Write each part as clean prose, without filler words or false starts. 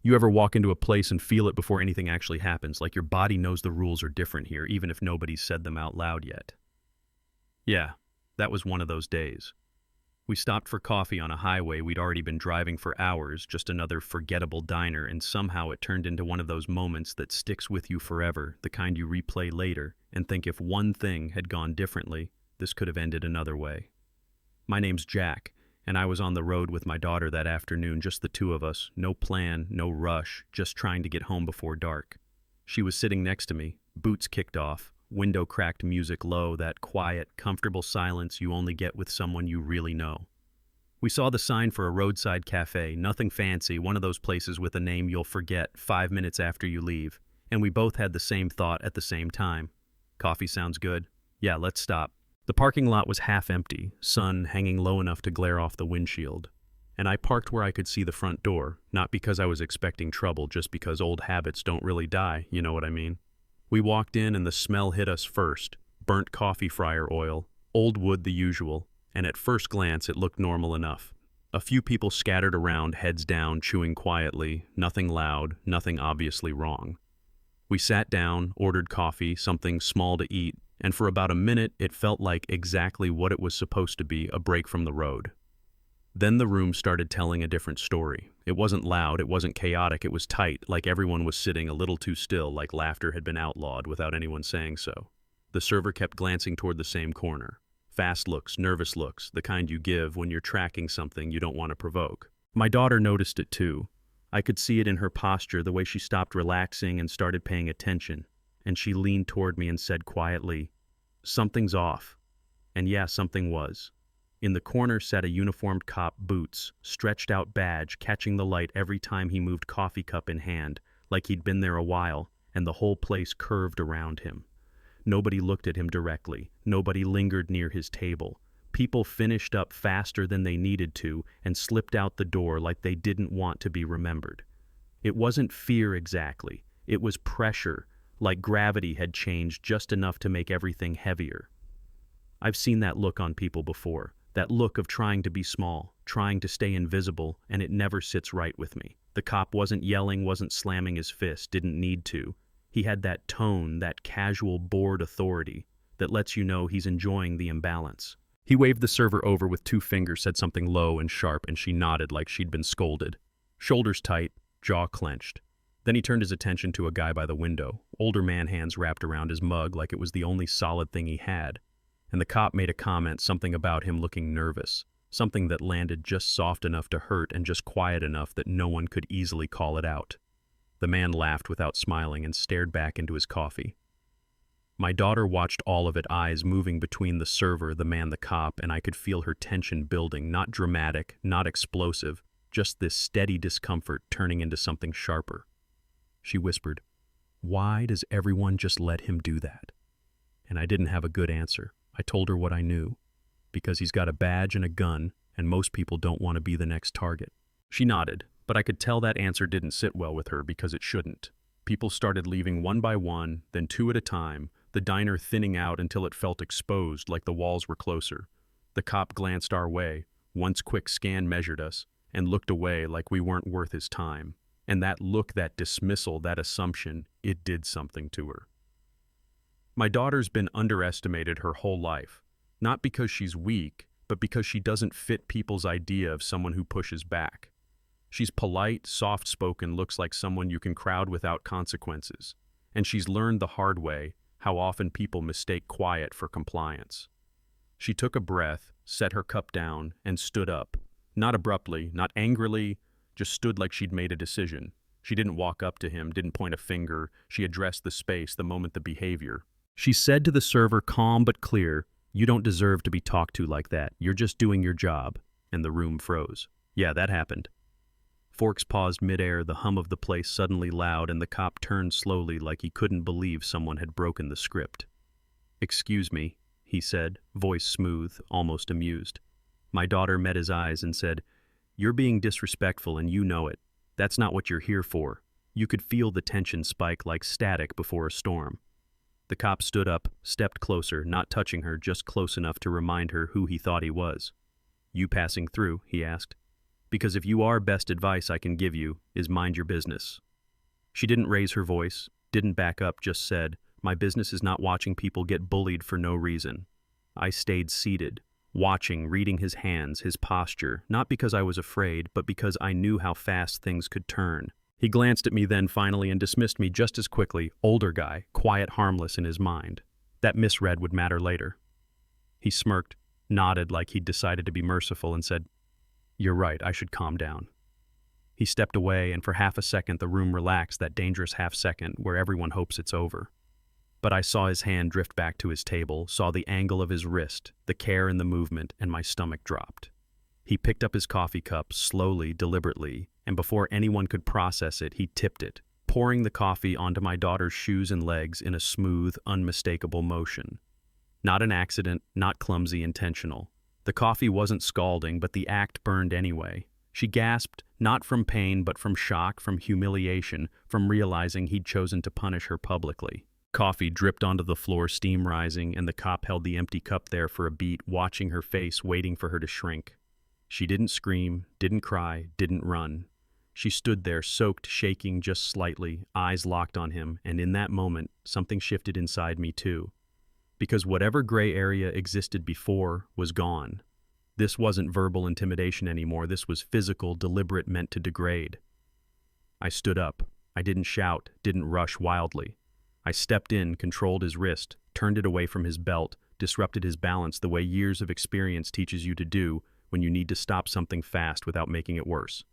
You ever walk into a place and feel it before anything actually happens, like your body knows the rules are different here, even if nobody's said them out loud yet? Yeah, that was one of those days. We stopped for coffee on a highway we'd already been driving for hours, just another forgettable diner, and somehow it turned into one of those moments that sticks with you forever, the kind you replay later and think if one thing had gone differently, this could have ended another way. My name's Jack, and I was on the road with my daughter that afternoon, just the two of us, no plan, no rush, just trying to get home before dark. She was sitting next to me, boots kicked off, window cracked, music low, that quiet, comfortable silence you only get with someone you really know. We saw the sign for a roadside cafe, nothing fancy, one of those places with a name you'll forget 5 minutes after you leave, and we both had the same thought at the same time. Coffee sounds good. Yeah, let's stop. The parking lot was half empty, sun hanging low enough to glare off the windshield, and I parked where I could see the front door, not because I was expecting trouble, just because old habits don't really die, you know what I mean? We walked in and the smell hit us first, burnt coffee fryer oil, old wood the usual, and at first glance it looked normal enough. A few people scattered around, heads down, chewing quietly, nothing loud, nothing obviously wrong. We sat down, ordered coffee, something small to eat, and for about a minute it felt like exactly what it was supposed to be, a break from the road. Then the room started telling a different story. It wasn't loud, it wasn't chaotic, it was tight, like everyone was sitting a little too still, like laughter had been outlawed without anyone saying so. The server kept glancing toward the same corner. Fast looks, nervous looks, the kind you give when you're tracking something you don't want to provoke. My daughter noticed it too. I could see it in her posture, the way she stopped relaxing and started paying attention, and she leaned toward me and said quietly, "Something's off." And yeah, something was. In the corner sat a uniformed cop, boots, stretched out badge, catching the light every time he moved, coffee cup in hand, like he'd been there a while, and the whole place curved around him. Nobody looked at him directly. Nobody lingered near his table. People finished up faster than they needed to and slipped out the door like they didn't want to be remembered. It wasn't fear exactly. It was pressure, like gravity had changed just enough to make everything heavier. I've seen that look on people before. That look of trying to be small, trying to stay invisible, and it never sits right with me. The cop wasn't yelling, wasn't slamming his fist, didn't need to. He had that tone, that casual, bored authority that lets you know he's enjoying the imbalance. He waved the server over with 2 fingers, said something low and sharp, and she nodded like she'd been scolded. Shoulders tight, jaw clenched. Then he turned his attention to a guy by the window, older man, hands wrapped around his mug like it was the only solid thing he had. And the cop made a comment, something about him looking nervous, something that landed just soft enough to hurt and just quiet enough that no one could easily call it out. The man laughed without smiling and stared back into his coffee. My daughter watched all of it, eyes moving between the server, the man, the cop, and I could feel her tension building, not dramatic, not explosive, just this steady discomfort turning into something sharper. She whispered, "Why does everyone just let him do that?" And I didn't have a good answer. I told her what I knew. Because he's got a badge and a gun, and most people don't want to be the next target. She nodded, but I could tell that answer didn't sit well with her because it shouldn't. People started leaving one by one, then 2 at a time, the diner thinning out until it felt exposed, like the walls were closer. The cop glanced our way, once quick scan measured us, and looked away like we weren't worth his time. And that look, that dismissal, that assumption, it did something to her. My daughter's been underestimated her whole life, not because she's weak, but because she doesn't fit people's idea of someone who pushes back. She's polite, soft-spoken, looks like someone you can crowd without consequences. And she's learned the hard way how often people mistake quiet for compliance. She took a breath, set her cup down, and stood up. Not abruptly, not angrily, just stood like she'd made a decision. She didn't walk up to him, didn't point a finger. She addressed the space, the moment, the behavior. She said to the server, calm but clear, "You don't deserve to be talked to like that. You're just doing your job." And the room froze. Yeah, that happened. Forks paused midair, the hum of the place suddenly loud, and the cop turned slowly like he couldn't believe someone had broken the script. "Excuse me," he said, voice smooth, almost amused. My daughter met his eyes and said, "You're being disrespectful and you know it. That's not what you're here for." You could feel the tension spike like static before a storm. The cop stood up, stepped closer, not touching her, just close enough to remind her who he thought he was. "You passing through?" he asked. Because if you are, best advice I can give you is mind your business. She didn't raise her voice, didn't back up, just said, "My business is not watching people get bullied for no reason." I stayed seated, watching, reading his hands, his posture, not because I was afraid, but because I knew how fast things could turn. He glanced at me then finally and dismissed me just as quickly. Older guy, quiet, harmless in his mind. That misread would matter later. He smirked, nodded like he'd decided to be merciful, and said, "You're right, I should calm down." He stepped away, and for half a second the room relaxed, that dangerous half second where everyone hopes it's over. But I saw his hand drift back to his table, saw the angle of his wrist, the care in the movement, and my stomach dropped. He picked up his coffee cup, slowly, deliberately, and before anyone could process it, he tipped it, pouring the coffee onto my daughter's shoes and legs in a smooth, unmistakable motion. Not an accident, not clumsy, intentional. The coffee wasn't scalding, but the act burned anyway. She gasped, not from pain, but from shock, from humiliation, from realizing he'd chosen to punish her publicly. Coffee dripped onto the floor, steam rising, and the cop held the empty cup there for a beat, watching her face, waiting for her to shrink. She didn't scream, didn't cry, didn't run. She stood there, soaked, shaking just slightly, eyes locked on him, and in that moment, something shifted inside me too. Because whatever gray area existed before was gone. This wasn't verbal intimidation anymore, this was physical, deliberate, meant to degrade. I stood up. I didn't shout, didn't rush wildly. I stepped in, controlled his wrist, turned it away from his belt, disrupted his balance the way years of experience teaches you to do when you need to stop something fast without making it worse.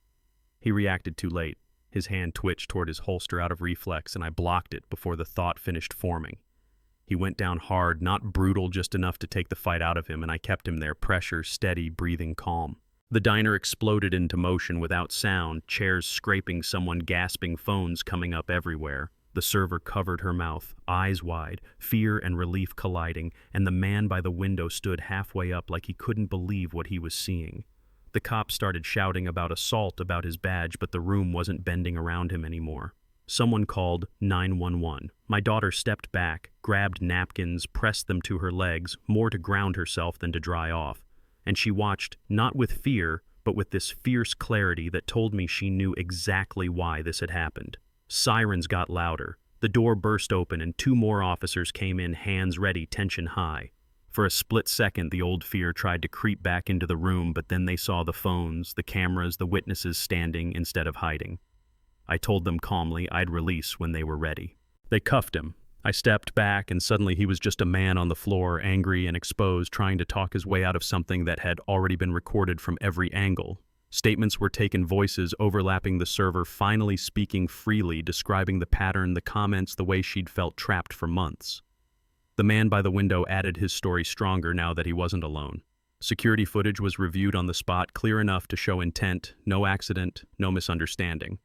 He reacted too late. His hand twitched toward his holster out of reflex, and I blocked it before the thought finished forming. He went down hard, not brutal, just enough to take the fight out of him, and I kept him there, pressure, steady, breathing calm. The diner exploded into motion without sound, chairs scraping, someone gasping, phones coming up everywhere. The server covered her mouth, eyes wide, fear and relief colliding, and the man by the window stood halfway up like he couldn't believe what he was seeing. The cop started shouting about assault, about his badge, but the room wasn't bending around him anymore. Someone called 911. My daughter stepped back, grabbed napkins, pressed them to her legs, more to ground herself than to dry off. And she watched, not with fear, but with this fierce clarity that told me she knew exactly why this had happened. Sirens got louder. The door burst open and 2 more officers came in, hands ready, tension high. For a split second, the old fear tried to creep back into the room, but then they saw the phones, the cameras, the witnesses standing instead of hiding. I told them calmly I'd release when they were ready. They cuffed him. I stepped back, and suddenly he was just a man on the floor, angry and exposed, trying to talk his way out of something that had already been recorded from every angle. Statements were taken, voices overlapping, the server finally speaking freely, describing the pattern, the comments, the way she'd felt trapped for months. The man by the window added his story stronger now that he wasn't alone. Security footage was reviewed on the spot, clear enough to show intent, no accident, no misunderstanding.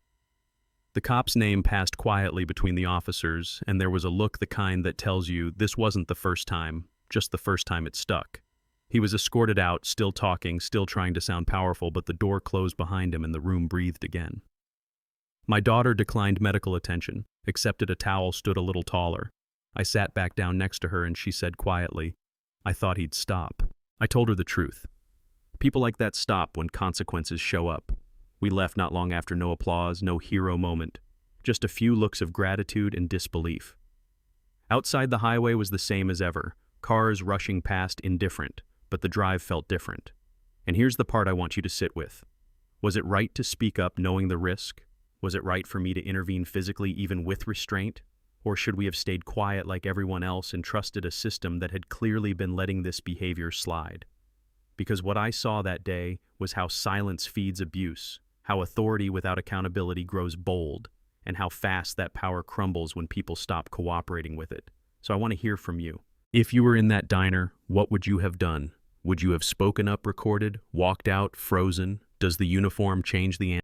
The cop's name passed quietly between the officers, and there was a look, the kind that tells you this wasn't the first time, just the first time it stuck. He was escorted out, still talking, still trying to sound powerful, but the door closed behind him and the room breathed again. My daughter declined medical attention, accepted a towel, stood a little taller. I sat back down next to her and she said quietly, "I thought he'd stop." I told her the truth. People like that stop when consequences show up. We left not long after, no applause, no hero moment, just a few looks of gratitude and disbelief. Outside, the highway was the same as ever, cars rushing past, indifferent, but the drive felt different. And here's the part I want you to sit with. Was it right to speak up knowing the risk? Was it right for me to intervene physically, even with restraint? Or should we have stayed quiet like everyone else and trusted a system that had clearly been letting this behavior slide? Because what I saw that day was how silence feeds abuse, how authority without accountability grows bold, and how fast that power crumbles when people stop cooperating with it. So I want to hear from you. If you were in that diner, what would you have done? Would you have spoken up, recorded, walked out, frozen? Does the uniform change the answer?